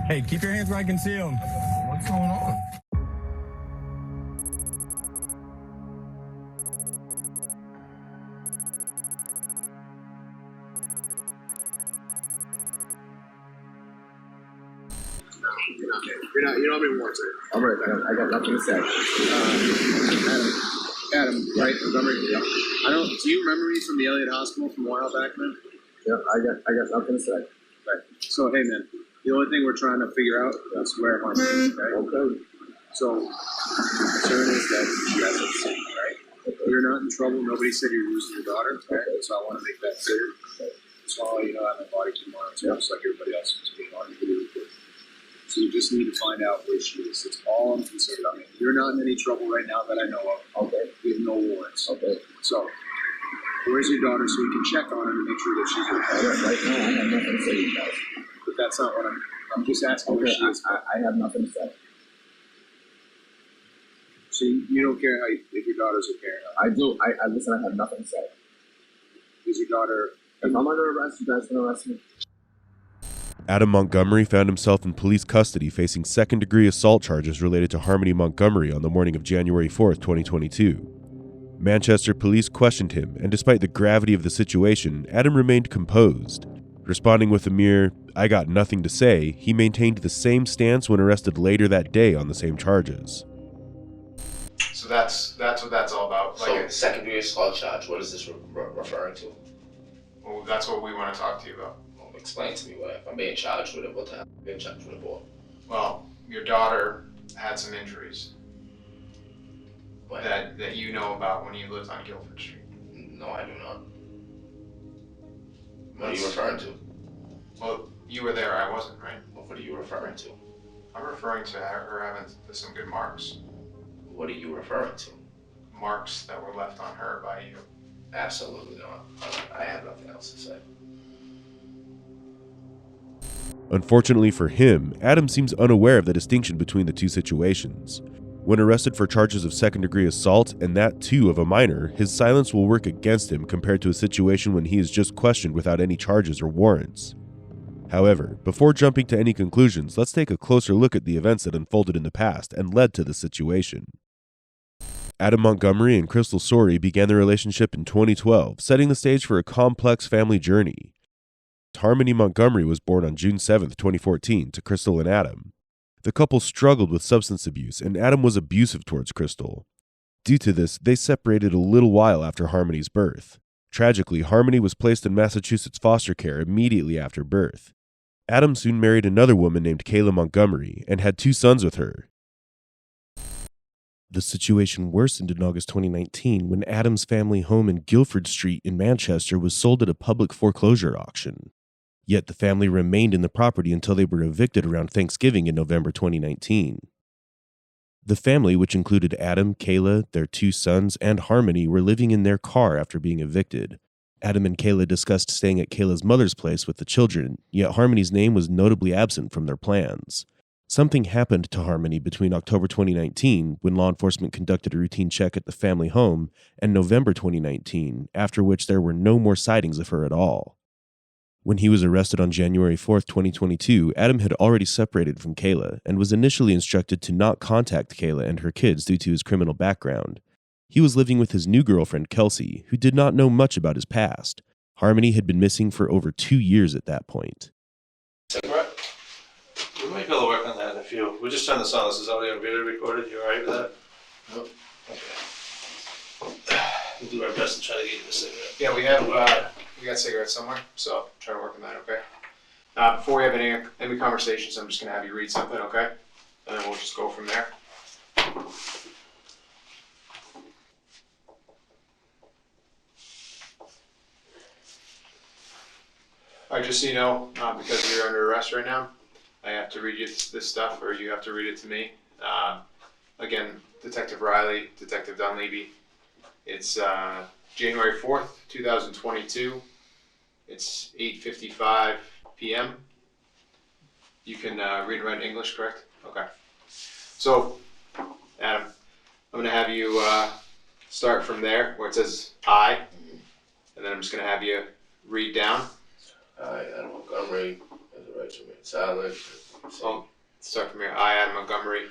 Hey, keep your hands where I can see them. What's going on? You don't have any warrants. All right, I got nothing to say. Adam, right? Montgomery. Yeah. Do you remember me from the Elliott Hospital from a while back, man? Yeah, I got nothing to say. Right. So, hey, man, the only thing we're trying to figure out is where Harmony is, okay? Okay. So, the concern is that she has a sick, right? Okay. You're not in trouble. Nobody said you're losing your daughter, okay? So I want to make that clear. That's all you know, I have my body tomorrow, just like everybody else is being on the video. So you just need to find out where she is. That's all I'm concerned about. You're not in any trouble right now that I know of. Okay. We have no warrants. Okay. So, where's your daughter so we can check on her to make sure that she's okay? Right now, I have nothing to say to you guys. But that's not what I'm just asking where she is. I have nothing to say. So you don't care if your daughter's okay or not? I do. I listen, I have nothing to say. Is your daughter... If I'm under arrest, you guys can arrest me. Adam Montgomery found himself in police custody facing second-degree assault charges related to Harmony Montgomery on the morning of January 4th, 2022. Manchester police questioned him, and despite the gravity of the situation, Adam remained composed. Responding with a mere, "I got nothing to say," he maintained the same stance when arrested later that day on the same charges. So that's what that's all about. So, second-degree assault charge, what is this referring to? Well, that's what we want to talk to you about. Well, explain to me what, if I'm being charged with it, what I'm being charged with it for. Well, your daughter had some injuries What? that you know about when you lived on Guilford Street. No, I do not. What are you referring to? Well, you were there, I wasn't, right? What are you referring to? I'm referring to her having some good marks. What are you referring to? Marks that were left on her by you. Absolutely not. I have nothing else to say. Unfortunately for him, Adam seems unaware of the distinction between the two situations. When arrested for charges of second-degree assault, and that too of a minor, his silence will work against him compared to a situation when he is just questioned without any charges or warrants. However, before jumping to any conclusions, let's take a closer look at the events that unfolded in the past and led to the situation. Adam Montgomery and Crystal Sorey began their relationship in 2012, setting the stage for a complex family journey. Harmony Montgomery was born on June 7, 2014, to Crystal and Adam. The couple struggled with substance abuse, and Adam was abusive towards Crystal. Due to this, they separated a little while after Harmony's birth. Tragically, Harmony was placed in Massachusetts foster care immediately after birth. Adam soon married another woman named Kayla Montgomery and had 2 sons with her. The situation worsened in August 2019 when Adam's family home in Guilford Street in Manchester was sold at a public foreclosure auction. Yet the family remained in the property until they were evicted around Thanksgiving in November 2019. The family, which included Adam, Kayla, their 2 sons, and Harmony, were living in their car after being evicted. Adam and Kayla discussed staying at Kayla's mother's place with the children, yet Harmony's name was notably absent from their plans. Something happened to Harmony between October 2019, when law enforcement conducted a routine check at the family home, and November 2019, after which there were no more sightings of her at all. When he was arrested on January 4, 2022, Adam had already separated from Kayla and was initially instructed to not contact Kayla and her kids due to his criminal background. He was living with his new girlfriend, Kelsey, who did not know much about his past. Harmony had been missing for over 2 years at that point. Cigarette? We might be able to work on that in a few. We'll just turn this on. This is audio and video recorded. You alright with that? Nope. Okay. We'll do our best to try to get you the cigarette. Yeah, we got cigarettes somewhere, so try to work on that, okay? Before we have any conversations, I'm just gonna have you read something, okay? And then we'll just go from there. All right, just so you know, because you're under arrest right now, I have to read you this stuff, or you have to read it to me. Again, Detective Riley, Detective Dunleavy. It's January 4th, 2022. It's 8:55 p.m. You can read and write English, correct? Okay. So, Adam, I'm going to have you start from there where it says I, and then I'm just going to have you read down. Adam Montgomery has a right to remain silent. I'll start from here. I, Adam Montgomery,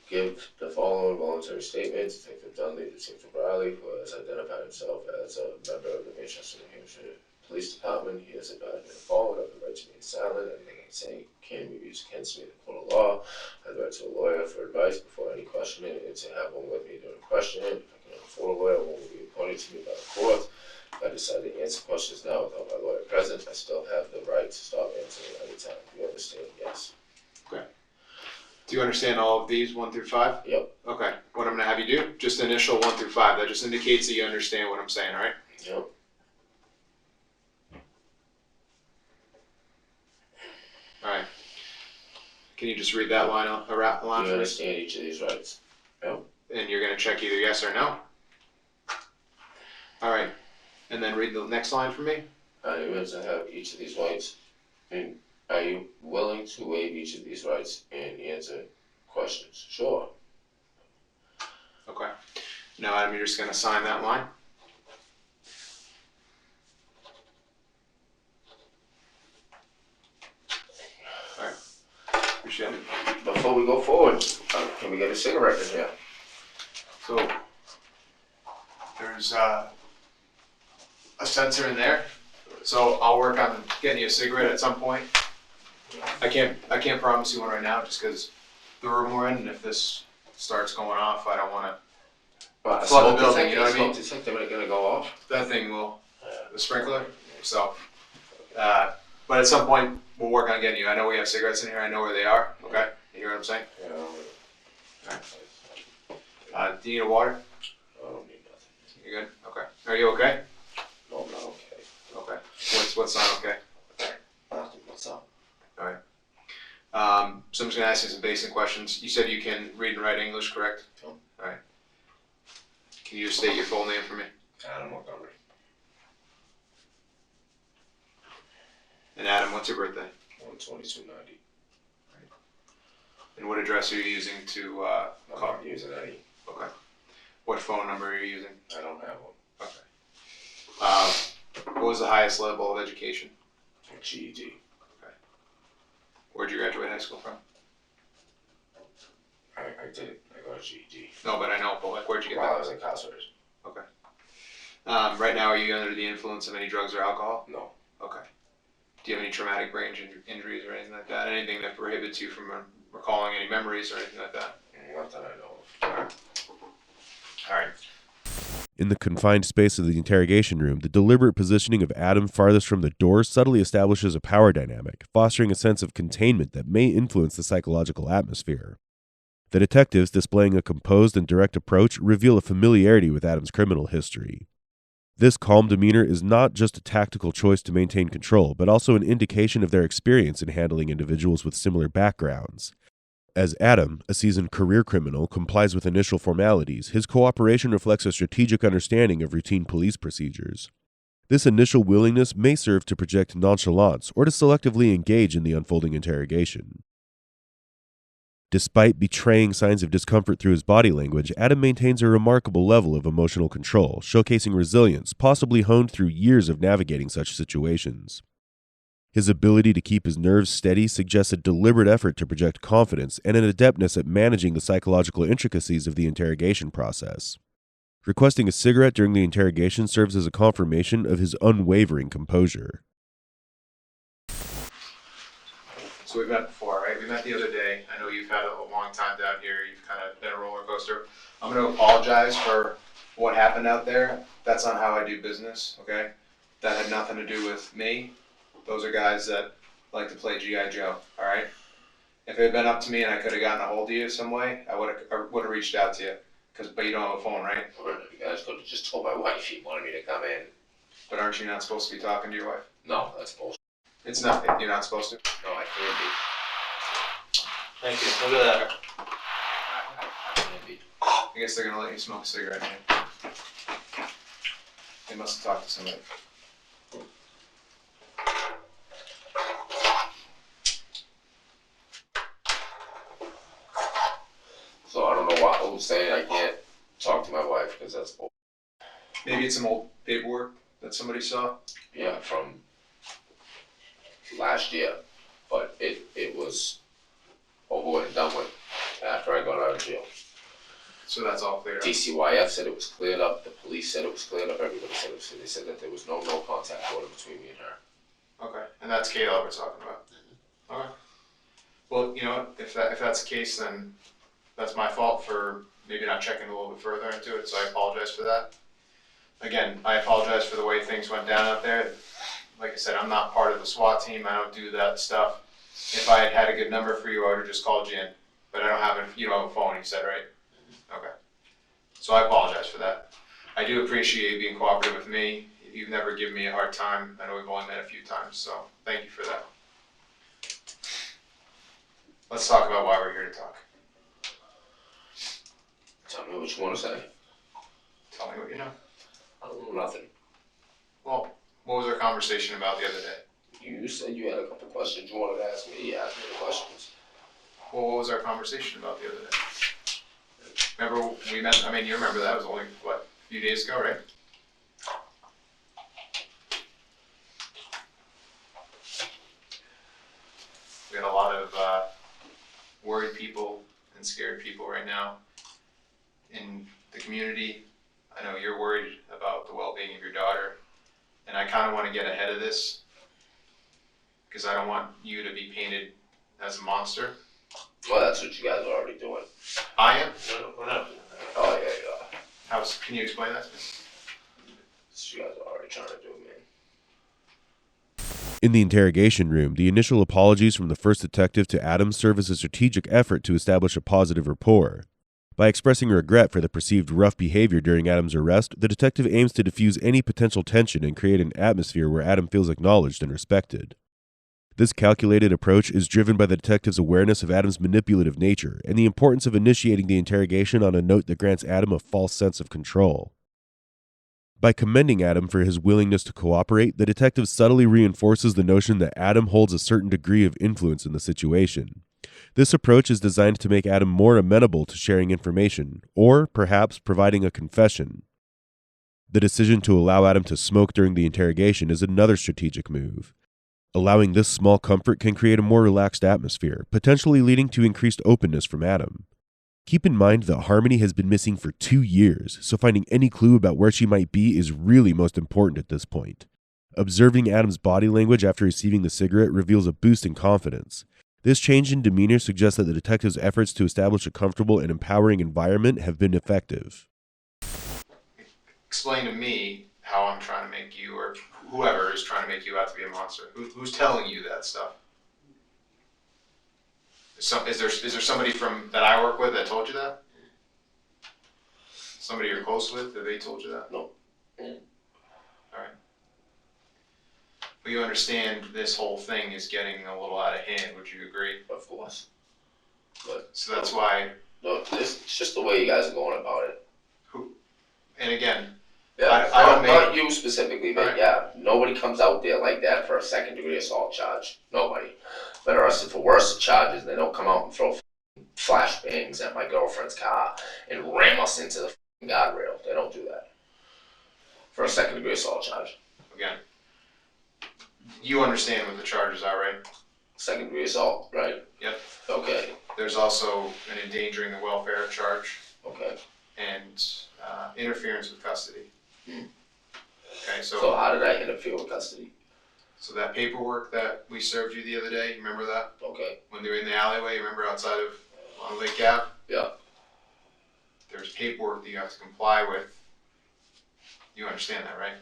Give the following voluntary statement. Detective Dunley, Detective Riley, who has identified himself as a member of the Manchester, New Hampshire Police Department. He has advised me the following: I have the right to remain silent. Anything I say can be used against me in the court of law. I have the right to a lawyer for advice before any questioning and to have one with me during questioning. If I cannot afford a lawyer, one will be appointed to me by the court. If I decide to answer questions now without my lawyer present, I still have the right to stop answering at any time. Do you understand? Yes. Okay. Do you understand all of these 1 through 5? Yep. Okay. What I'm going to have you do, just initial 1 through 5. That just indicates that you understand what I'm saying, all right? Yep. All right. Can you just read that line aloud Do for you me? understand each of these rights? Yep. And you're going to check either yes or no? All right. And then read the next line for me. Are you willing to have each of these rights? And are you willing to waive each of these rights and answer questions? Sure. Okay. Now, Adam, you're just going to sign that line. All right. Appreciate it. Before we go forward, can we get a cigarette in here? So, there's a sensor in there. So I'll work on getting you a cigarette at some point. I can't promise you one right now, just because the room we're in, and if this starts going off, I don't want to flood the building. You know what I mean? Do you think they're gonna go off? That thing will, the sprinkler. So, but at some point we'll work on getting you. I know we have cigarettes in here. I know where they are. Okay, you hear what I'm saying? Yeah. Do you need a water? I don't need nothing. You good? Okay. Are you okay? No, I'm not okay. Okay. What's not okay? Nothing. What's up? All right. So I'm just gonna ask you some basic questions. You said you can read and write English, correct? Sure. All right. Can you just state your full name for me? Adam Montgomery. And Adam, what's your birthday? 12290. And what address are you using to I'm call? not using any. Okay. What phone number are you using? I don't have one. Okay. What was the highest level of education? GED. Where'd you graduate high school from? I did. I got a GED. No, but I know. But like, where'd you get While I that? was incarcerated. Okay. Right now, are you under the influence of any drugs or alcohol? No. Okay. Do you have any traumatic brain injuries or anything like that? Anything that prohibits you from recalling any memories or anything like that? Not that I know of. All right. In the confined space of the interrogation room, the deliberate positioning of Adam farthest from the door subtly establishes a power dynamic, fostering a sense of containment that may influence the psychological atmosphere. The detectives, displaying a composed and direct approach, reveal a familiarity with Adam's criminal history. This calm demeanor is not just a tactical choice to maintain control, but also an indication of their experience in handling individuals with similar backgrounds. As Adam, a seasoned career criminal, complies with initial formalities, his cooperation reflects a strategic understanding of routine police procedures. This initial willingness may serve to project nonchalance or to selectively engage in the unfolding interrogation. Despite betraying signs of discomfort through his body language, Adam maintains a remarkable level of emotional control, showcasing resilience, possibly honed through years of navigating such situations. His ability to keep his nerves steady suggests a deliberate effort to project confidence and an adeptness at managing the psychological intricacies of the interrogation process. Requesting a cigarette during the interrogation serves as a confirmation of his unwavering composure. So we've met before, right? We met the other day. I know you've had a long time down here. You've kind of been a roller coaster. I'm going to apologize for what happened out there. That's not how I do business, okay? That had nothing to do with me. Those are guys that like to play G.I. Joe, all right? If it had been up to me and I could have gotten a hold of you some way, I would have reached out to you. But you don't have a phone, right? You guys could have just told my wife she wanted me to come in. But aren't you not supposed to be talking to your wife? No, that's bullshit. It's not. You're not supposed to? No, I can't be. Thank you. Look at that. I can't be. I guess they're going to let you smoke a cigarette in here. They must have talked to somebody. So I don't know why who's saying I can't talk to my wife because that's bullshit. Maybe it's some old paperwork that somebody saw. Yeah, from last year, but it was over and done with after I got out of jail. So that's all clear. DCYF said it was cleared up, the police said it was cleared up, everybody said it was, they said that there was no contact order between me and her. Okay, and that's Kayla we're talking about. Okay. Well, you know what, if that's the case, then that's my fault for maybe not checking a little bit further into it, so I apologize for that. Again, I apologize for the way things went down out there. Like I said, I'm not part of the SWAT team, I don't do that stuff. If I had had a good number for you, I would have just called you in, but I don't have it, you don't have a phone, you said, right? Okay. So I apologize for that. I do appreciate you being cooperative with me. You've never given me a hard time. I know we've only met a few times, so thank you for that. Let's talk about why we're here to talk. Tell me what you want to say. Tell me what you know. I don't know nothing. Well, what was our conversation about the other day? You said you had a couple questions you wanted to ask me. You asked me the questions. Well, what was our conversation about the other day? Remember we met, I mean, you remember that was only, what, a few days ago, right? We got a lot of worried people and scared people right now in the community. I know you're worried about the well-being of your daughter, and I kind of want to get ahead of this because I don't want you to be painted as a monster. Well, that's what you guys are already doing. I am? We're not doing that. Oh, yeah. Can you explain that to me? That's what you guys are already trying to do, man. In the interrogation room, the initial apologies from the first detective to Adam serve as a strategic effort to establish a positive rapport. By expressing regret for the perceived rough behavior during Adam's arrest, the detective aims to diffuse any potential tension and create an atmosphere where Adam feels acknowledged and respected. This calculated approach is driven by the detective's awareness of Adam's manipulative nature and the importance of initiating the interrogation on a note that grants Adam a false sense of control. By commending Adam for his willingness to cooperate, the detective subtly reinforces the notion that Adam holds a certain degree of influence in the situation. This approach is designed to make Adam more amenable to sharing information, or perhaps providing a confession. The decision to allow Adam to smoke during the interrogation is another strategic move. Allowing this small comfort can create a more relaxed atmosphere, potentially leading to increased openness from Adam. Keep in mind that Harmony has been missing for 2 years, so finding any clue about where she might be is really most important at this point. Observing Adam's body language after receiving the cigarette reveals a boost in confidence. This change in demeanor suggests that the detective's efforts to establish a comfortable and empowering environment have been effective. Explain to me how I'm trying to make you, or whoever is trying to make you out to be a monster. Who's telling you that stuff? Is there somebody from that I work with that told you that? Somebody you're close with, that they told you that? No. All right. But you understand this whole thing is getting a little out of hand. Would you agree? Of course. But So that's why. no, it's just the way you guys are going about it. And again, Yeah, I don't not you specifically, but Right. yeah, nobody comes out there like that for a second-degree assault charge. Nobody. Been arrested for worse charges. They don't come out and throw flashbangs at my girlfriend's car and ram us into the guardrail. They don't do that for a second-degree assault charge. again, you understand what the charges are, right? Second-degree assault, right? Yep. Okay. There's also an endangering the welfare charge Okay. and interference with custody. Hmm. Okay, So how did I interfere with custody? So that paperwork that we served you the other day, you remember that? Okay. When they were in the alleyway, you remember outside of on Lake Ave? Yeah. There's paperwork that you have to comply with. You understand that, right?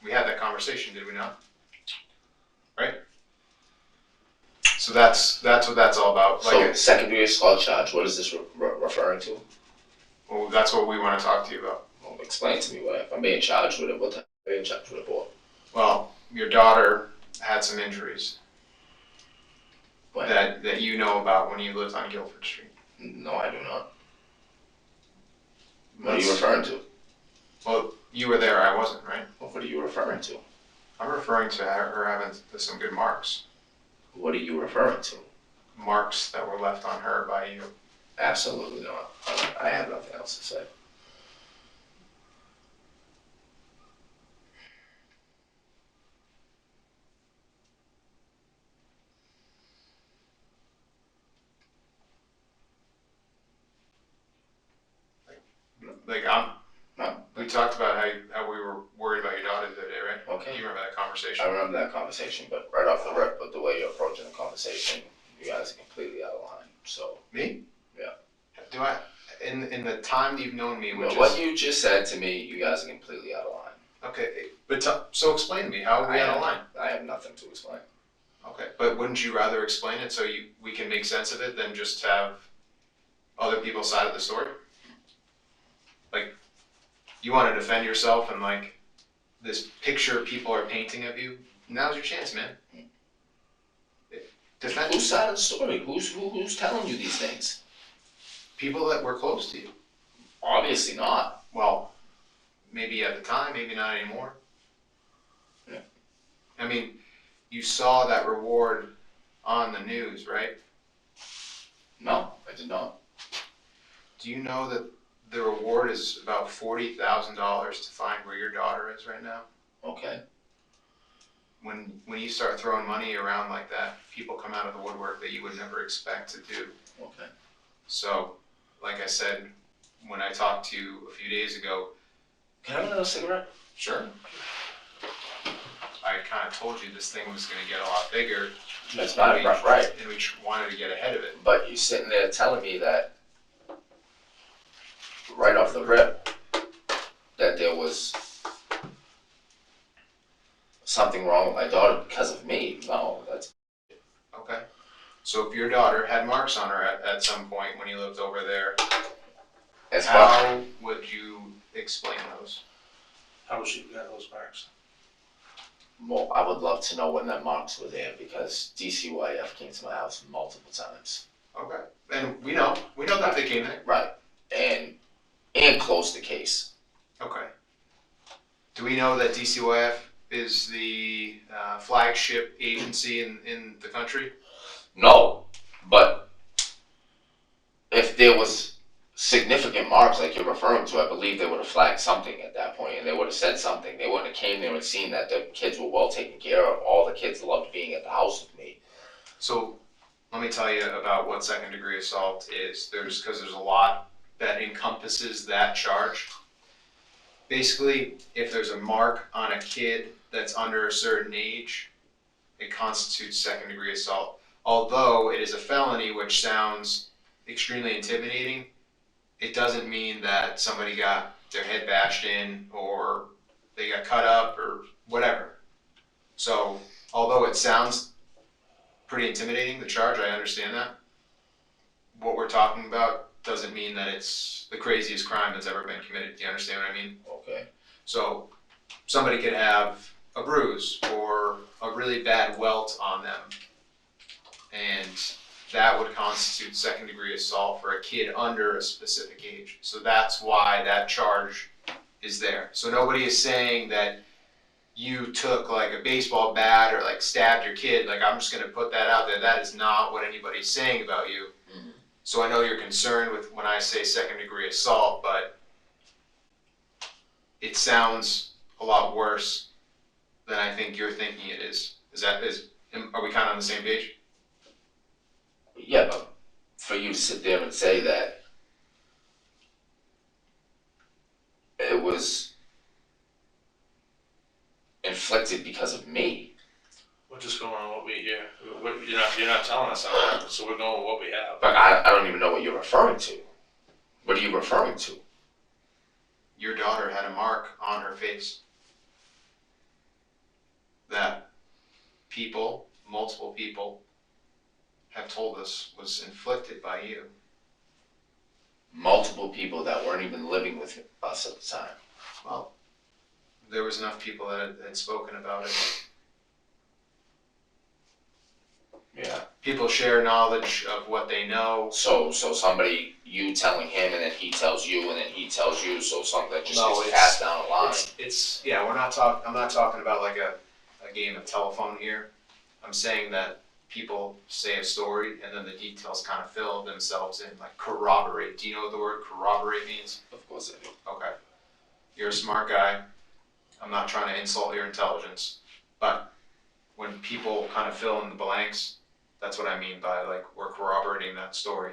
We had that conversation, did we not? Right? So that's what that's all about. So second-degree assault charge. What is this referring to? Well, that's what we want to talk to you about. Well, explain to me what if I'm being charged with it. What am I being charged with it for? Well, your daughter had some injuries When? that you know about when you lived on Guilford Street. No, I do not. What are you referring to? Well, you were there, I wasn't, right? What are you referring to? I'm referring to her having some good marks. What are you referring to? Marks that were left on her by you. Absolutely not. I have nothing else to say. like No. we talked about how we were worried about your daughter the other day, right? Okay. You remember that conversation? I remember that conversation, but right off the rip, with the way you're approaching the conversation, you guys are completely out of line. So, Me? Yeah. Do I? In the time that you've known me, which what is you just said to me, you guys are completely out of line. okay, but so explain to me how are we out of line? I have nothing to explain. Okay, but wouldn't you rather explain it so we can make sense of it than just have other people's side of the story? Like, you want to defend yourself and like this picture people are painting of you. Now's your chance, man. Defend Whose side of the story? Who's telling you these things? people that were close to you. Obviously not. Well, maybe at the time, maybe not anymore. Yeah. I mean, you saw that reward on the news, right? No, I did not. Do you know that the reward is about $40,000 to find where your daughter is right now? Okay. When you start throwing money around like that, people come out of the woodwork that you would never expect to do. Okay. So, like I said, when I talked to you a few days ago, Can I have another cigarette? sure, I kind of told you this thing was going to get a lot bigger. That's not right. And we wanted to get ahead of it. But you're sitting there telling me that right off the rip that there was something wrong with my daughter because of me. No, that's Okay. So if your daughter had marks on her at some point when you lived over there, fine. how would you explain those? How was she got those marks? Well, I would love to know when that marks were there because DCYF came to my house multiple times. Okay. And we know that they came there. Right. And closed the case. Okay. Do we know that DCYF is the flagship agency in the country? No, but if there was significant marks like you're referring to, I believe they would have flagged something at that point and they would have said something. They wouldn't have came there and seen that the kids were well taken care of. All the kids loved being at the house with me. So let me tell you about what second degree assault is. Because there's a lot that encompasses that charge. Basically, if there's a mark on a kid that's under a certain age, it constitutes second degree assault. Although it is a felony, which sounds extremely intimidating, it doesn't mean that somebody got their head bashed in or they got cut up or whatever. So although it sounds pretty intimidating, the charge, I understand that. What we're talking about doesn't mean that it's the craziest crime that's ever been committed. Do you understand what I mean? Okay. So somebody could have a bruise or a really bad welt on them, and that would constitute second degree assault for a kid under a specific age. So that's why that charge is there. So nobody is saying that you took like a baseball bat or like stabbed your kid. Like, I'm just going to put that out there. That is not what anybody's saying about you. Mm-hmm. So I know you're concerned with when I say second degree assault, but it sounds a lot worse than I think you're thinking it is. Are we kind of on the same page? Yeah, but for you to sit there and say that it was inflicted because of me. We're just going on what we hear. You're not telling us how it happened, so we're going with what we have. But I don't even know what you're referring to. What are you referring to? Your daughter had a mark on her face that multiple people, have told us was inflicted by you. Multiple people that weren't even living with us at the time. Well, there was enough people that had spoken about it. Yeah. People share knowledge of what they know. So somebody, you telling him and then he tells you and then he tells you, so something that just No, gets passed down the line. I'm not talking about like a game of telephone here. I'm saying that people say a story and then the details kind of fill themselves in, like corroborate. Do you know what the word corroborate means? Of course I do. Okay. You're a smart guy. I'm not trying to insult your intelligence, but when people kind of fill in the blanks, that's what I mean by like we're corroborating that story.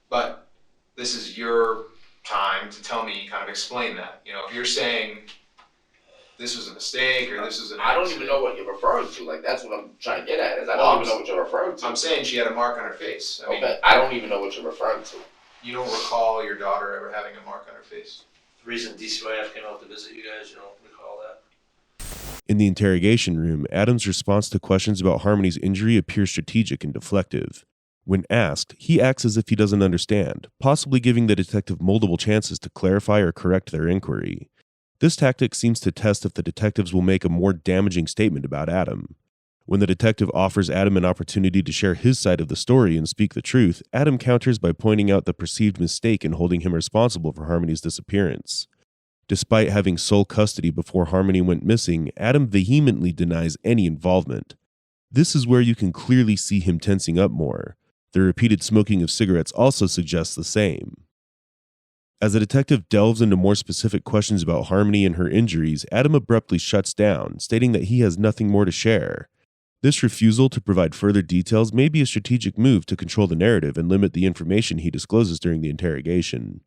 But this is your time to tell me, kind of explain that. You know, if you're saying this was a mistake or this was an I don't accident. even know what you're referring to. Like, that's what I'm trying to get at. Is I Well, don't even know what you're referring to. I'm saying she had a mark on her face. I mean, Okay, I don't even know what you're referring to. you don't recall your daughter ever having a mark on her face. The reason DCYF came out to visit you guys, you don't recall that? In the interrogation room, Adam's response to questions about Harmony's injury appears strategic and deflective. When asked, he acts as if he doesn't understand, possibly giving the detective multiple chances to clarify or correct their inquiry. This tactic seems to test if the detectives will make a more damaging statement about Adam. When the detective offers Adam an opportunity to share his side of the story and speak the truth, Adam counters by pointing out the perceived mistake in holding him responsible for Harmony's disappearance. Despite having sole custody before Harmony went missing, Adam vehemently denies any involvement. This is where you can clearly see him tensing up more. The repeated smoking of cigarettes also suggests the same. As the detective delves into more specific questions about Harmony and her injuries, Adam abruptly shuts down, stating that he has nothing more to share. This refusal to provide further details may be a strategic move to control the narrative and limit the information he discloses during the interrogation.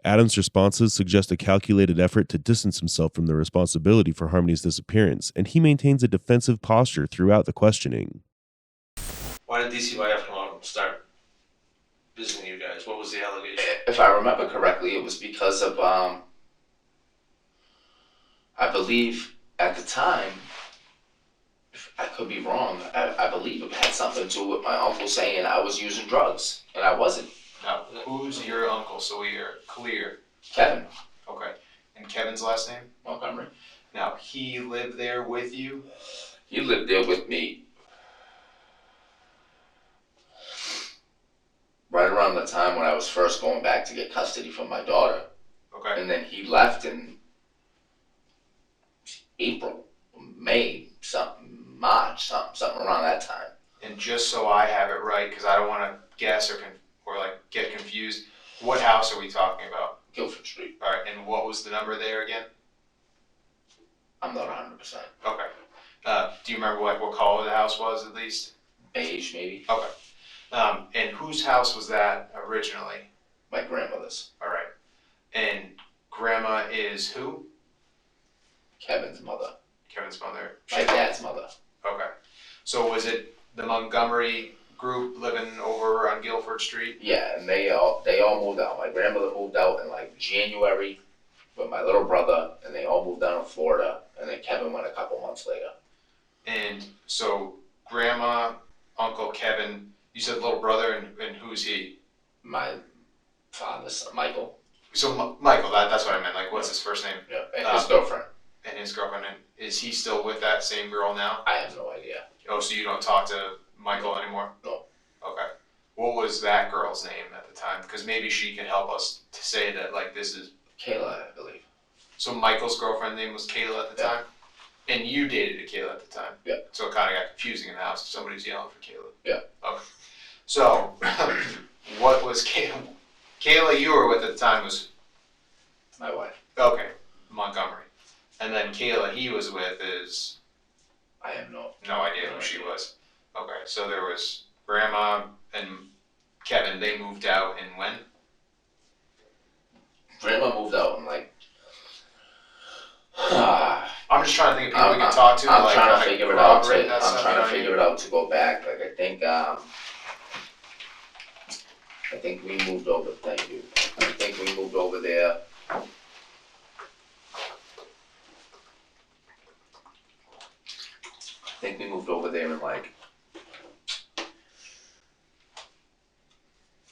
Adam's responses suggest a calculated effort to distance himself from the responsibility for Harmony's disappearance, and he maintains a defensive posture throughout the questioning. Why did DCYF come out and start visiting you guys? What was the allegation? If I remember correctly, it was because of, I believe at the time, I could be wrong, I believe it had something to do with my uncle saying I was using drugs, and I wasn't. Now, who's your uncle, so we are clear? Kevin Okay. And Kevin's last name? Montgomery. Now, he lived there with you? He lived there with me right around the time when I was first going back to get custody from my daughter. Okay. And then he left in April, May, March, something around that time. And just so I have it right, because I don't want to guess or get confused, what house are we talking about? Guilford Street. All right, and what was the number there again? I'm not 100%. Okay. Do you remember what color the house was at least? Beige, maybe. Okay. And whose house was that originally? My grandmother's. All right. And grandma is who? Kevin's mother. Kevin's mother. My dad's mother. Okay. So was it the Montgomery group living over on Guilford Street? Yeah, and they all moved out. My grandmother moved out in like January with my little brother, and they all moved down to Florida, and then Kevin went a couple months later. And so grandma, uncle Kevin, you said little brother, and who's he? My father's son, Michael. So Michael, that's what I meant. Like, what's his first name? Yeah, and his girlfriend. And his girlfriend. And is he still with that same girl now? I have no idea. Oh, so you don't talk to Michael anymore? No. Okay. What was that girl's name at the time? Because maybe she can help us to say that, like, this is... Kayla, I believe. So Michael's girlfriend's name was Kayla at the Yeah. time? And you dated a Kayla at the time? Yeah. So it kind of got confusing in the house if somebody's yelling for Kayla. Yeah. Okay. So, what was Kayla? Kayla you were with at the time was... My wife. Okay, Montgomery. And then Kayla he was with is... I have no idea who she was. Okay, so there was grandma and Kevin, they moved out in when? Grandma moved out in like... I'm just trying to think of people we can talk to. I'm like, trying to figure it out. I'm trying to figure it out to go back. Like I think we moved over. Thank you. I think we moved over there. In like,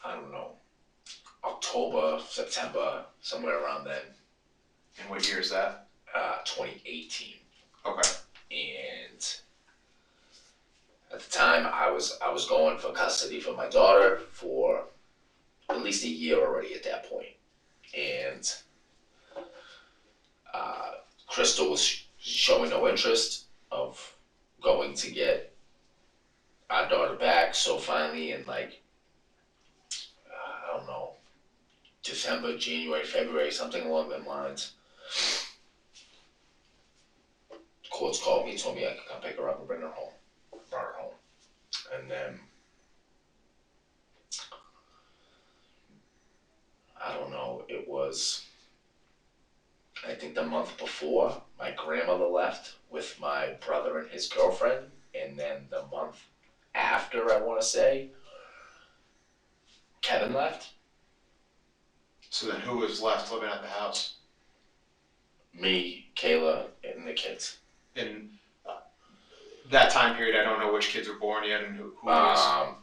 I don't know, October, September, somewhere around then. And what year is that? 2018. Okay. And at the time, I was going for custody for my daughter for at least a year already at that point. And Crystal was showing no interest of going to get our daughter back. So finally in like, I don't know, December, January, February, something along them lines, courts called me, told me I could come pick her up and bring her home. Brought her home. And then, I don't know, it was was, I think the month before, my grandmother left with my brother and his girlfriend, and then the month after, I want to say, Kevin left. So then who was left living at the house? Me, Kayla, and the kids. In that time period, I don't know which kids were born yet and who was.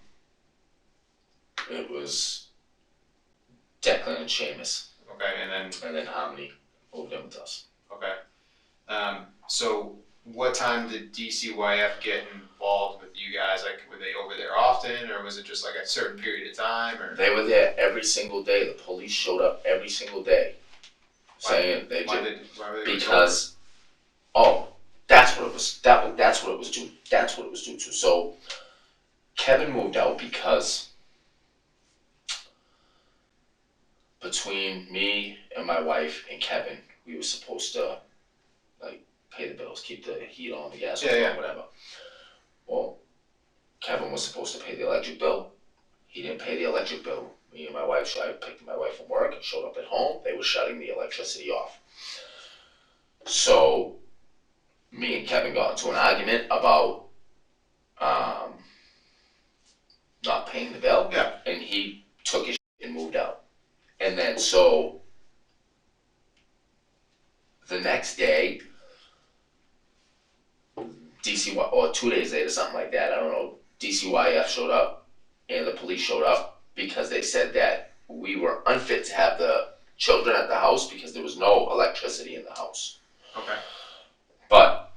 It was Declan and Seamus, Okay, and then Harmony moved in with us. okay. So what time did DCYF get involved with you guys? Like, were they over there often, or was it just like a certain period of time? Or They were there every single day. The police showed up every single day, saying they why did were they because that's what it was. That's what it was due. That's what it was due to. So Kevin moved out because between me and my wife and Kevin, we were supposed to like pay the bills, keep the heat on, the gas on, whatever. Well, Kevin was supposed to pay the electric bill. He didn't pay the electric bill. Me and my wife, I picked my wife from work and showed up at home. They were shutting the electricity off. So me and Kevin got into an argument about not paying the bill. Yeah. And he took his shit and moved out. And then so the next day, DCY, or 2 days later, something like that, I don't know, DCYF showed up and the police showed up because they said that we were unfit to have the children at the house because there was no electricity in the house. Okay. But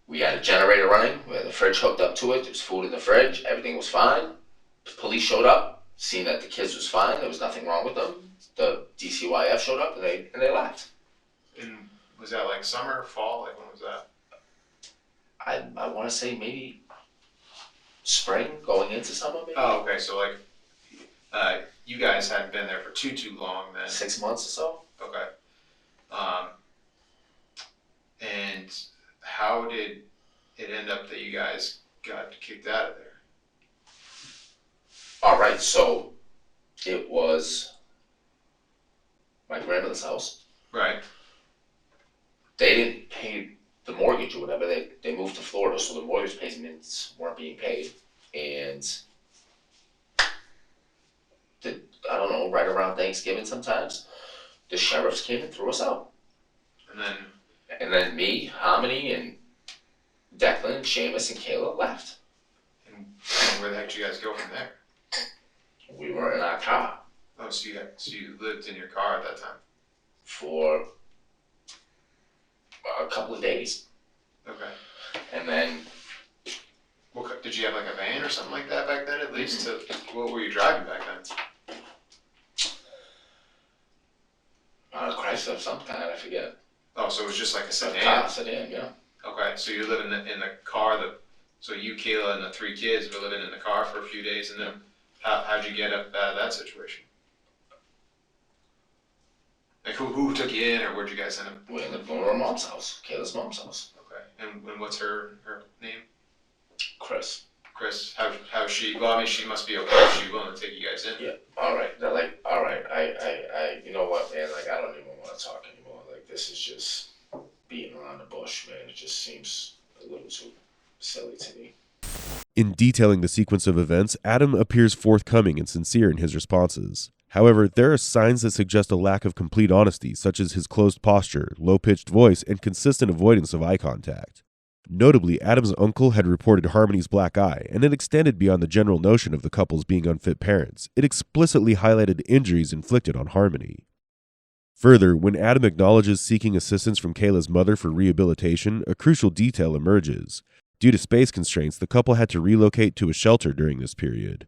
we had a generator running, we had the fridge hooked up to it, there was food in the fridge, everything was fine. The police showed up, seen that the kids was fine, there was nothing wrong with them. The DCYF showed up and they left. And was that like summer, fall? Like, when was that? I want to say maybe spring, going into summer, maybe. Oh, okay. So like, you guys hadn't been there for too long then. 6 months or so. Okay. And how did it end up that you guys got kicked out of there? All right, so it was my grandmother's house. Right. They didn't pay the mortgage or whatever. They moved to Florida, so the mortgage payments weren't being paid. And I don't know, right around Thanksgiving sometimes, the sheriffs came and threw us out. And then me, Harmony, and Declan, and Seamus, and Kayla left. And where the heck did you guys go from there? We were in our car Oh, so you lived in your car at that time? for a couple of days. Okay. And then Did you have like a van or something like that back then at least? What were you driving back then? Chrysler of some kind, I forget. Oh, so it was just like a A sedan? car sedan, yeah. Okay, so you're living in the car, so you, Kayla, and the 3 kids were living in the car for a few days, and then how'd you get up out of that situation? Like, who took you in, or where'd you guys end up? We ended up going to our mom's house, Kayla's mom's house. Okay, and what's her name? Chris. Chris, how's she? Well, I mean, she must be okay if she's willing to take you guys in. Yeah, alright, they're like, alright, I, you know what, man, like, I don't even want to talk anymore. Like, this is just beating around the bush, man. It just seems a little too silly to me. In detailing the sequence of events, Adam appears forthcoming and sincere in his responses. However, there are signs that suggest a lack of complete honesty, such as his closed posture, low-pitched voice, and consistent avoidance of eye contact. Notably, Adam's uncle had reported Harmony's black eye, and it extended beyond the general notion of the couples being unfit parents. It explicitly highlighted injuries inflicted on Harmony. Further, when Adam acknowledges seeking assistance from Kayla's mother for rehabilitation, a crucial detail emerges. Due to space constraints, the couple had to relocate to a shelter during this period.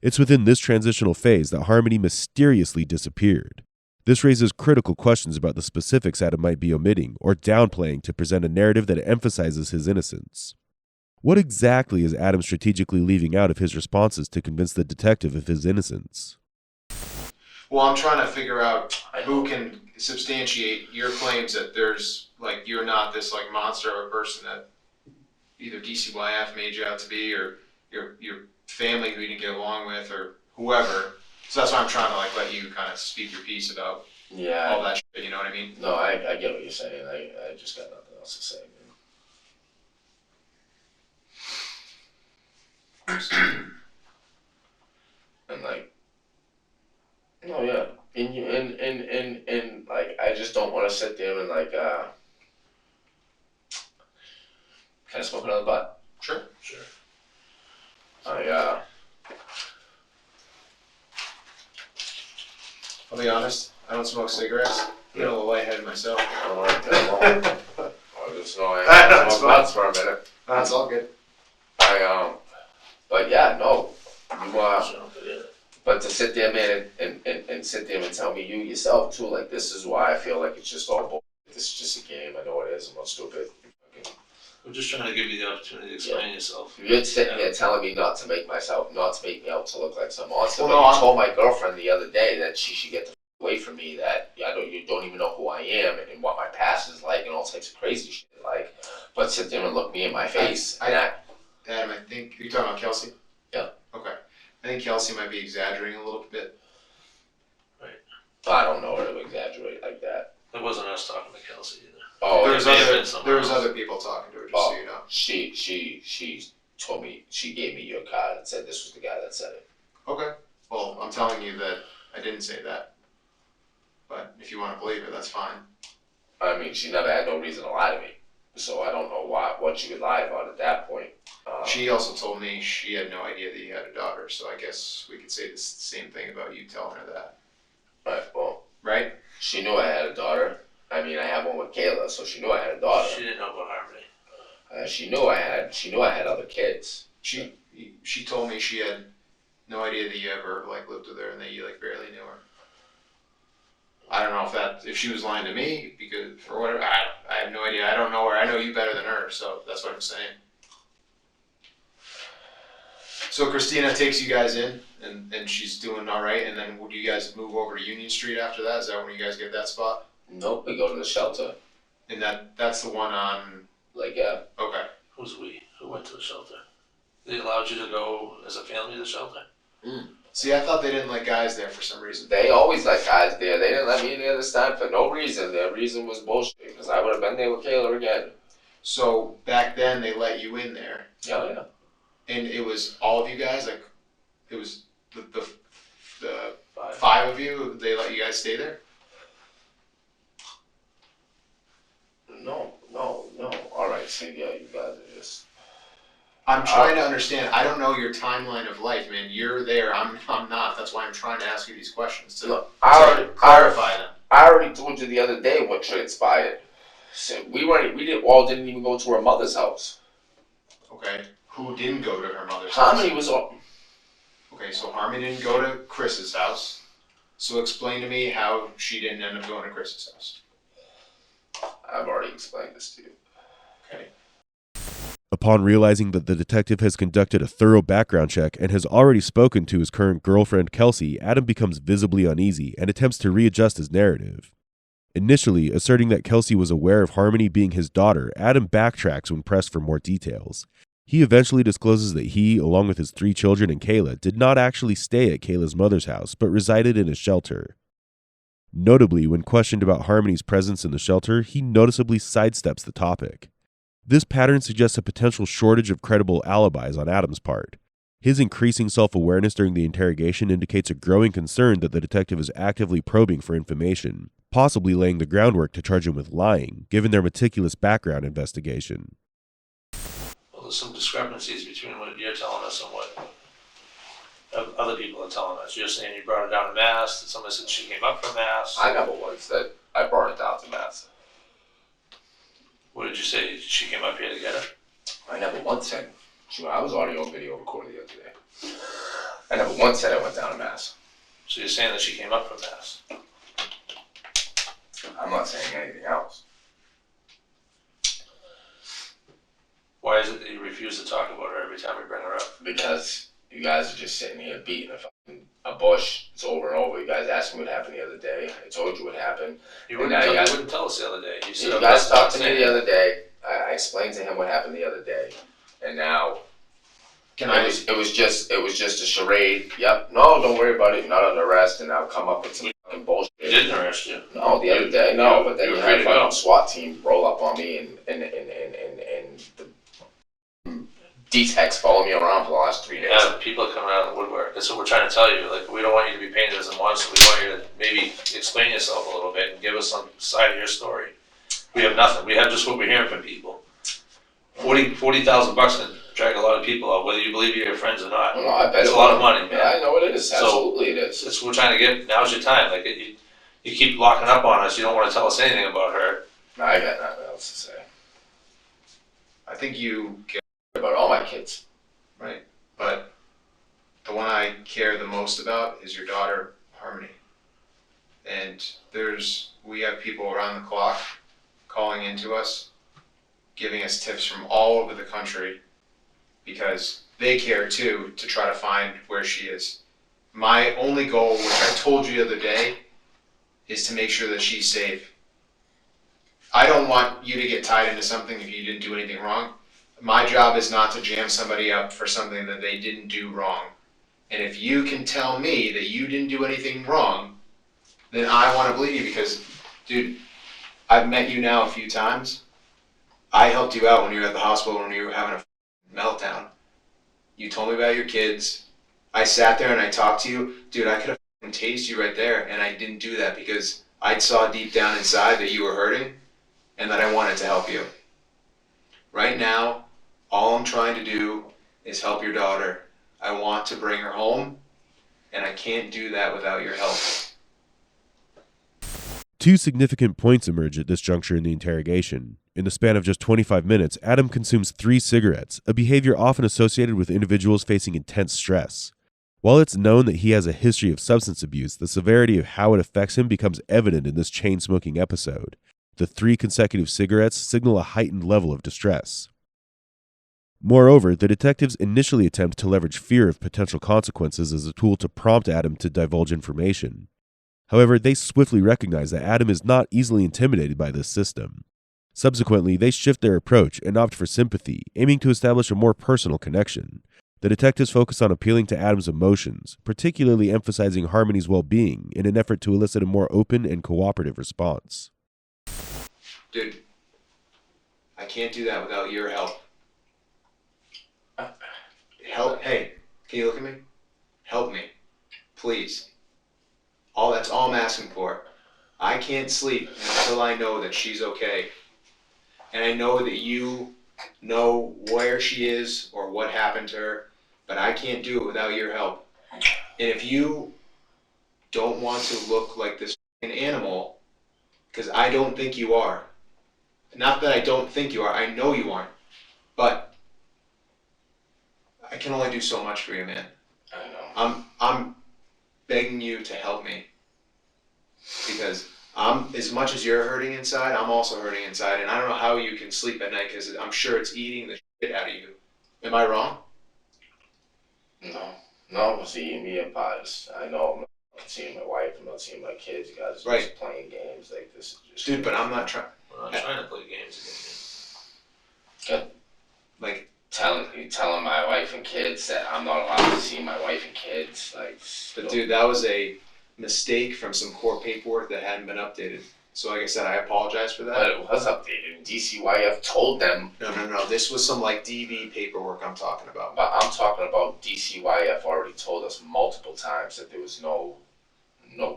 It's within this transitional phase that Harmony mysteriously disappeared. This raises critical questions about the specifics Adam might be omitting or downplaying to present a narrative that emphasizes his innocence. What exactly is Adam strategically leaving out of his responses to convince the detective of his innocence? Well, I'm trying to figure out who can substantiate your claims that there's, like, you're not this, like, monster of a person that either DCYF made you out to be, or your family who you didn't get along with, or whoever. So that's why I'm trying to, like, let you kind of speak your piece about Yeah. all that shit, you know what I mean? No, I get what you're saying. I just got nothing else to say, man. And like, no, yeah. And like, I just don't want to sit there and like, can I smoke another butt? Sure. I'll be honest, I don't smoke cigarettes. I'm a little lightheaded myself. I don't like that. I just know I smoke butts for a minute. That's all good. But yeah, no. But to sit there, man, and sit there and tell me you yourself too, like, this is why I feel like it's just all bullshit. This is just a game. I know it is. I'm not stupid. I'm just trying to give you the opportunity to explain yourself. You're sitting here telling me not to make me out to look like some monster. Well, but no, you told my girlfriend the other day that she should get the away from me, that you don't even know who I am and what my past is like and all types of crazy shit like. But sit there and look me in my face. Adam, I think you're talking about Kelsey? Yeah. Okay. I think Kelsey might be exaggerating a little bit. Right. I don't know her to exaggerate like that. It wasn't us talking to Kelsey either. Oh, there was other people talking to her, just so you know. She told me, she gave me your card and said this was the guy that said it. Okay. Well, I'm telling you that I didn't say that. But if you want to believe it, that's fine. I mean, she never had no reason to lie to me, so I don't know what she would lie about at that point. She also told me she had no idea that you had a daughter, so I guess we could say the same thing about you telling her that. Right, well. Right? She knew I had a daughter. I mean, I have one with Kayla, so she knew I had a daughter. She didn't know about Harmony. She knew I had other kids. She told me she had no idea that you ever like lived with her and that you like barely knew her. I don't know if she was lying to me because or whatever. I have no idea. I don't know her. I know you better than her, so that's what I'm saying. So Christina takes you guys in, and she's doing all right. And then would you guys move over to Union Street after that? Is that when you guys get that spot? Nope, we go to the shelter. And that's the one on. Like, yeah. Okay. Who's we? Who went to the shelter? They allowed you to go as a family to the shelter? See, I thought they didn't let guys there for some reason. They always let guys there. They didn't let me there this time for no reason. Their reason was bullshit, because I would have been there with Kayla again. So back then they let you in there. Yeah. And it was all of you guys, like it was the five of you. They let you guys stay there. No. All right, so yeah, you guys are just. I'm trying to understand. I don't know your timeline of life, man. You're there. I'm not. That's why I'm trying to ask you these questions to clarify them. I already told you the other day what transpired. So we didn't even go to her mother's house. Okay. Who didn't go to her mother's Harmony house? was all. Okay, so Harmony didn't go to Chris's house. So explain to me how she didn't end up going to Chris's house. I've already explained this to you. Okay. Upon realizing that the detective has conducted a thorough background check and has already spoken to his current girlfriend, Kelsey, Adam becomes visibly uneasy and attempts to readjust his narrative. Initially, asserting that Kelsey was aware of Harmony being his daughter, Adam backtracks when pressed for more details. He eventually discloses that he, along with his 3 children and Kayla, did not actually stay at Kayla's mother's house, but resided in a shelter. Notably, when questioned about Harmony's presence in the shelter, he noticeably sidesteps the topic. This pattern suggests a potential shortage of credible alibis on Adam's part. His increasing self-awareness during the interrogation indicates a growing concern that the detective is actively probing for information, possibly laying the groundwork to charge him with lying, given their meticulous background investigation. Well, there's some discrepancies between what you're telling us and what other people are telling us. You're saying you brought her down to Mass, and somebody said she came up from Mass. I never once said I brought her down to Mass. What did you say? She came up here to get her? I never once said. I was audio and video recorded the other day. I never once said I went down to Mass. So you're saying that she came up from Mass? I'm not saying anything else. Why is it that you refuse to talk about her every time we bring her up? Because you guys are just sitting here beating a bush. It's over and over. You guys asked me what happened the other day. I told you what happened. You wouldn't tell us the other day. You guys talked to me the other day. I explained to him what happened the other day, and now it was just a charade. Yep. No, don't worry about it. You're not under arrest, and now come up with some fucking bullshit. didn't arrest you. No, the other day, no, but then you you were free had a to go. fucking SWAT team roll up on me and the D-techs follow me around for the last 3 days. Yeah, people are coming out of the woodwork. That's what we're trying to tell you. Like, we don't want you to be painted as a monster. We want you to maybe explain yourself a little bit and give us some side of your story. We have nothing. We have just what we're hearing from people. $40,000 can drag a lot of people out, whether you believe you're your friends or not. No, I bet It's it a lot will. of money, man. Yeah, I know it is. So, Absolutely it is. That's what we're trying to get. Now's your time. Like, you keep locking up on us. You don't want to tell us anything about her. I got nothing else to say. I think you care, About all my kids. right? But the one I care the most about is your daughter, Harmony. And we have people around the clock calling into us, giving us tips from all over the country because they care too to try to find where she is. My only goal, which I told you the other day, is to make sure that she's safe. I don't want you to get tied into something if you didn't do anything wrong. My job is not to jam somebody up for something that they didn't do wrong. And if you can tell me that you didn't do anything wrong, then I want to believe you because, dude, I've met you now a few times. I helped you out when you were at the hospital when you were having a meltdown. You told me about your kids. I sat there and I talked to you. Dude, I could have tased you right there, and I didn't do that because I saw deep down inside that you were hurting and that I wanted to help you. Right now, all I'm trying to do is help your daughter. I want to bring her home, and I can't do that without your help. Two significant points emerge at this juncture in the interrogation. In the span of just 25 minutes, Adam consumes 3 cigarettes, a behavior often associated with individuals facing intense stress. While it's known that he has a history of substance abuse, the severity of how it affects him becomes evident in this chain-smoking episode. The 3 consecutive cigarettes signal a heightened level of distress. Moreover, the detectives initially attempt to leverage fear of potential consequences as a tool to prompt Adam to divulge information. However, they swiftly recognize that Adam is not easily intimidated by this system. Subsequently, they shift their approach and opt for sympathy, aiming to establish a more personal connection. The detectives focus on appealing to Adam's emotions, particularly emphasizing Harmony's well-being in an effort to elicit a more open and cooperative response. Dude, I can't do that without your help. Help? Hey, can you look at me? Help me, please. That's all I'm asking for. I can't sleep until I know that she's okay. And I know that you know where she is or what happened to her, but I can't do it without your help. And if you don't want to look like this animal, because I don't think you are. Not that I don't think you are, I know you aren't. But I can only do so much for you, man. I know. I'm begging you to help me. Because as much as you're hurting inside, I'm also hurting inside. And I don't know how you can sleep at night because I'm sure it's eating the shit out of you. Am I wrong? No, see, me and Pods. I know I'm not seeing my wife, I'm not seeing my kids. You guys are Right. just playing games like this. Is just Dude, but I'm not trying. We're not trying to play games against Good. Like, telling my wife and kids that I'm not allowed to see my wife and kids. Like, but dude, that was a mistake from some court paperwork that hadn't been updated. So like I said, I apologize for but that. it was updated. DCYF told them. No. This was some like DV paperwork I'm talking about. But I'm talking about DCYF already told us multiple times that there was no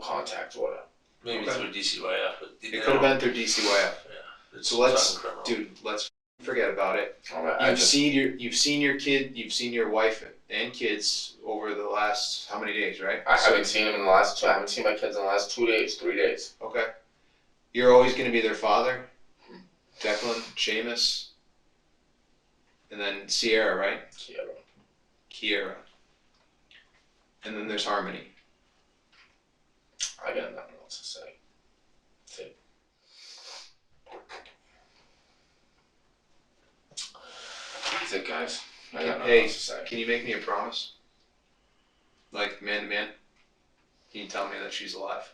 contact order. you. Maybe Okay. through DCYF, but It could have been through DCYF. Yeah. So let's, talking criminal. dude, let's forget about it. Alright, You've seen your wife and kids over the last how many days, right? I haven't seen them in the last 2. I haven't seen my kids in the last 2 days, 3 days. Okay. You're always going to be their father. Declan, Seamus, and then Sierra, right? Kiera. And then there's Harmony. I got nothing else to say. That's it. That's it, guys. I got nothing Hey, else to say. can you make me a promise? Like man to man? Can you tell me that she's alive?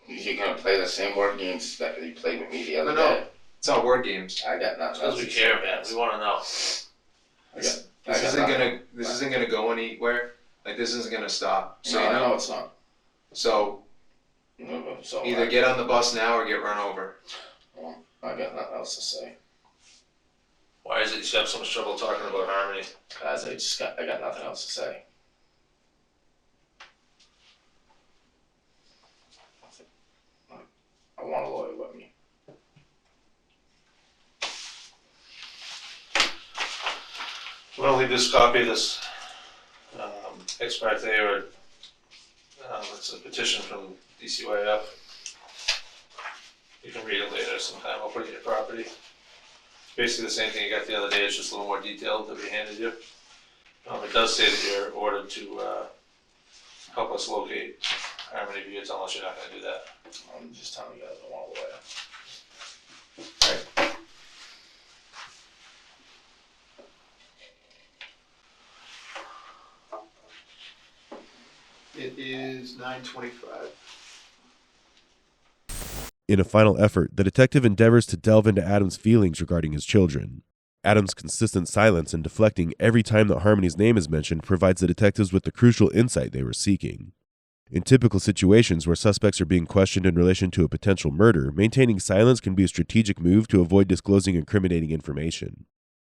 You're gonna play the same word games that you played with me the other No. day. It's not word games. I got nothing else Because we to care, say. man. We want to know. I This isn't gonna go anywhere. Like this isn't gonna stop. So No, you I know. know it's not. So So Either get on the bus now or get run over. Well, I got nothing else to say. Why is it you have so much trouble talking about Harmony? Guys, I got nothing else to say. I want a lawyer with me. I'm gonna leave this copy of this ex parte, or it's a petition from DCYF. You can read it later sometime. I'll put it in your property. It's basically the same thing you got the other day. It's just a little more detailed that we handed you. It does say that you're ordered to help us locate Harmony Views, unless you're not going to do that. I'm just telling you guys I want a lawyer. It is 9:25. In a final effort, the detective endeavors to delve into Adam's feelings regarding his children. Adam's consistent silence and deflecting every time that Harmony's name is mentioned provides the detectives with the crucial insight they were seeking. In typical situations where suspects are being questioned in relation to a potential murder, maintaining silence can be a strategic move to avoid disclosing incriminating information.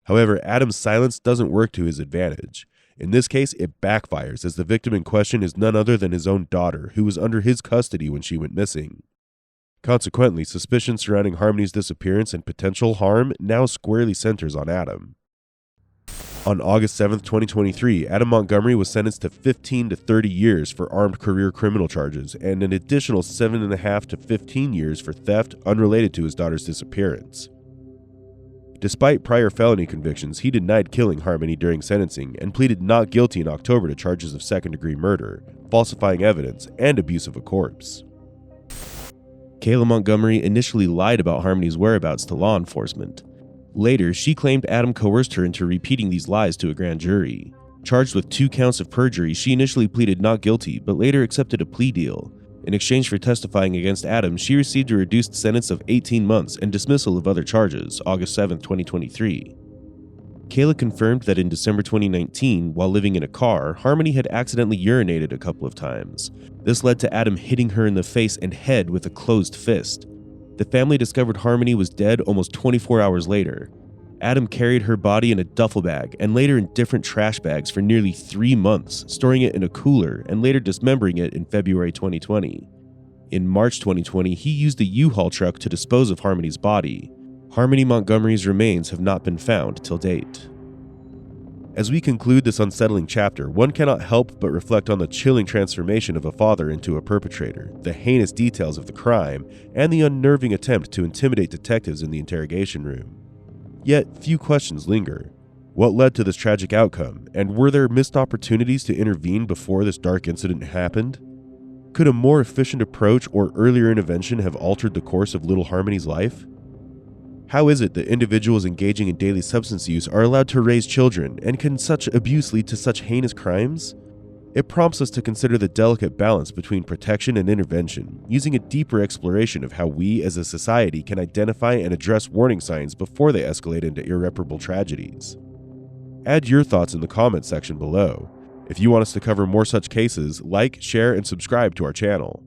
However, Adam's silence doesn't work to his advantage. In this case, it backfires, as the victim in question is none other than his own daughter, who was under his custody when she went missing. Consequently, suspicion surrounding Harmony's disappearance and potential harm now squarely centers on Adam. On August 7, 2023, Adam Montgomery was sentenced to 15 to 30 years for armed career criminal charges and an additional 7.5 to 15 years for theft unrelated to his daughter's disappearance. Despite prior felony convictions, he denied killing Harmony during sentencing and pleaded not guilty in October to charges of second-degree murder, falsifying evidence, and abuse of a corpse. Kayla Montgomery initially lied about Harmony's whereabouts to law enforcement. Later, she claimed Adam coerced her into repeating these lies to a grand jury. Charged with 2 counts of perjury, she initially pleaded not guilty, but later accepted a plea deal. In exchange for testifying against Adam, she received a reduced sentence of 18 months and dismissal of other charges, August 7, 2023. Kayla confirmed that in December 2019, while living in a car, Harmony had accidentally urinated a couple of times. This led to Adam hitting her in the face and head with a closed fist. The family discovered Harmony was dead almost 24 hours later. Adam carried her body in a duffel bag and later in different trash bags for nearly 3 months, storing it in a cooler and later dismembering it in February 2020. In March 2020, he used a U-Haul truck to dispose of Harmony's body. Harmony Montgomery's remains have not been found till date. As we conclude this unsettling chapter, one cannot help but reflect on the chilling transformation of a father into a perpetrator, the heinous details of the crime, and the unnerving attempt to intimidate detectives in the interrogation room. Yet, few questions linger. What led to this tragic outcome, and were there missed opportunities to intervene before this dark incident happened? Could a more efficient approach or earlier intervention have altered the course of little Harmony's life? How is it that individuals engaging in daily substance use are allowed to raise children, and can such abuse lead to such heinous crimes? It prompts us to consider the delicate balance between protection and intervention, using a deeper exploration of how we as a society can identify and address warning signs before they escalate into irreparable tragedies. Add your thoughts in the comments section below. If you want us to cover more such cases, like, share, and subscribe to our channel.